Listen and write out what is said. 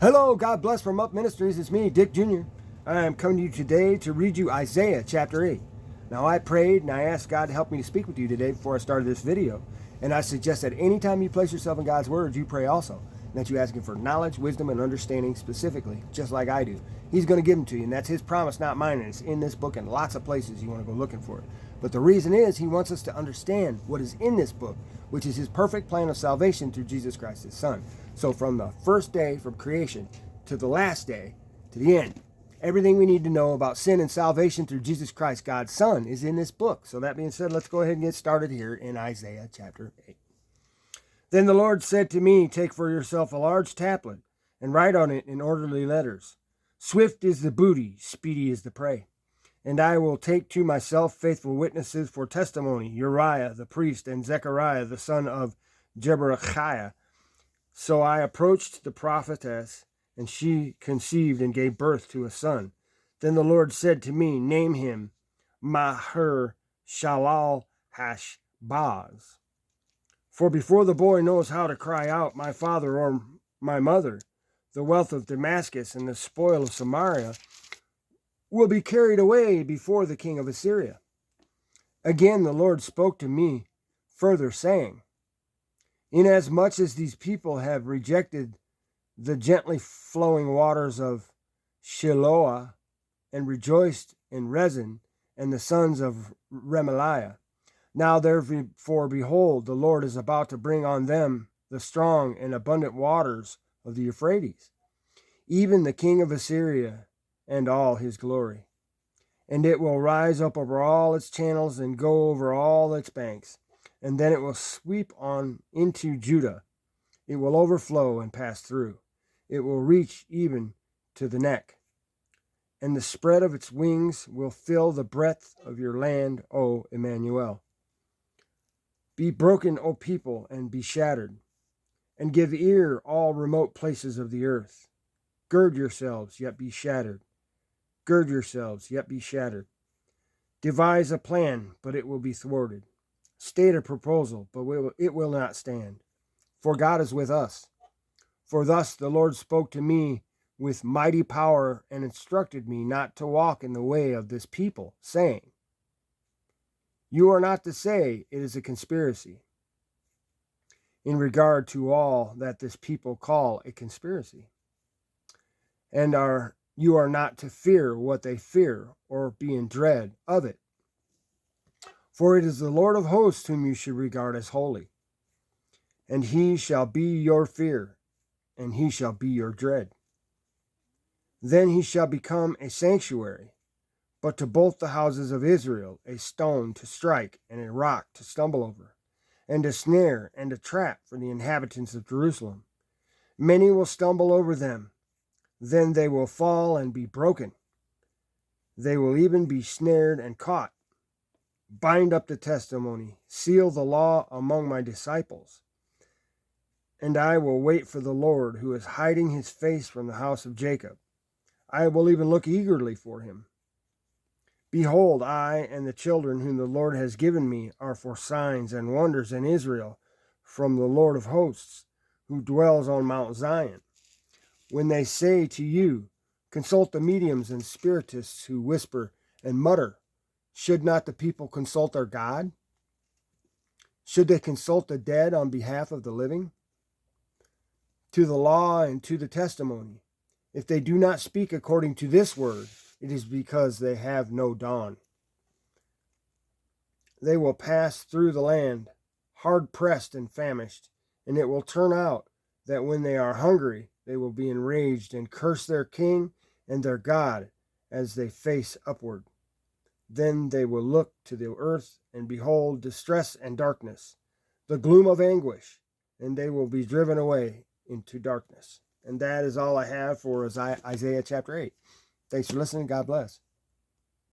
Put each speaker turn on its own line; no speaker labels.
Hello, God bless from Up Ministries. It's me, Dick Jr. I am coming to you today to read you Isaiah chapter 8. Now, I prayed and I asked God to help me to speak with you today before I started this video. And I suggest that anytime you place yourself in God's words, you pray also. And that you ask Him for knowledge, wisdom, and understanding specifically, just like I do. He's going to give them to you, and that's His promise, not mine. And it's in this book and lots of places you want to go looking for it. But the reason is He wants us to understand what is in this book, which is His perfect plan of salvation through Jesus Christ, His Son. So from the first day, from creation, to the last day, to the end, everything we need to know about sin and salvation through Jesus Christ, God's Son, is in this book. So that being said, let's go ahead and get started here in Isaiah chapter 8. Then the Lord said to me, take for yourself a large tablet, and write on it in orderly letters. Swift is the booty, speedy is the prey. And I will take to myself faithful witnesses for testimony, Uriah the priest and Zechariah the son of Jeberechiah. So I approached the prophetess, and she conceived and gave birth to a son. Then the Lord said to me, name him Maher-shalal-hash-baz. For before the boy knows how to cry out, my father or my mother, the wealth of Damascus and the spoil of Samaria will be carried away before the king of Assyria. Again the Lord spoke to me further, saying, inasmuch as these people have rejected the gently flowing waters of Shiloah and rejoiced in Rezin and the sons of Remaliah, now therefore, behold, the Lord is about to bring on them the strong and abundant waters of the Euphrates, even the king of Assyria and all his glory. And it will rise up over all its channels and go over all its banks. And then it will sweep on into Judah. It will overflow and pass through. It will reach even to the neck. And the spread of its wings will fill the breadth of your land, O Emmanuel. Be broken, O people, and be shattered. And give ear, all remote places of the earth. Gird yourselves, yet be shattered. Gird yourselves, yet be shattered. Devise a plan, but it will be thwarted. State a proposal, but it will not stand. For God is with us. For thus the Lord spoke to me with mighty power and instructed me not to walk in the way of this people, saying, you are not to say it is a conspiracy, in regard to all that this people call a conspiracy. And you are not to fear what they fear, or be in dread of it. For it is the Lord of hosts whom you should regard as holy. And he shall be your fear, and he shall be your dread. Then he shall become a sanctuary, but to both the houses of Israel a stone to strike and a rock to stumble over, and a snare and a trap for the inhabitants of Jerusalem. Many will stumble over them, then they will fall and be broken. They will even be snared and caught. Bind up the testimony, seal the law among my disciples. And I will wait for the Lord, who is hiding his face from the house of Jacob. I will even look eagerly for him. Behold, I and the children whom the Lord has given me are for signs and wonders in Israel from the Lord of hosts, who dwells on Mount Zion. When they say to you, consult the mediums and spiritists who whisper and mutter, should not the people consult their God? Should they consult the dead on behalf of the living? To the law and to the testimony, if they do not speak according to this word, it is because they have no dawn. They will pass through the land, hard pressed and famished, and it will turn out that when they are hungry, they will be enraged and curse their king and their God as they face upward. Then they will look to the earth and behold distress and darkness, the gloom of anguish, and they will be driven away into darkness. And that is all I have for Isaiah chapter 8. Thanks for listening. God bless.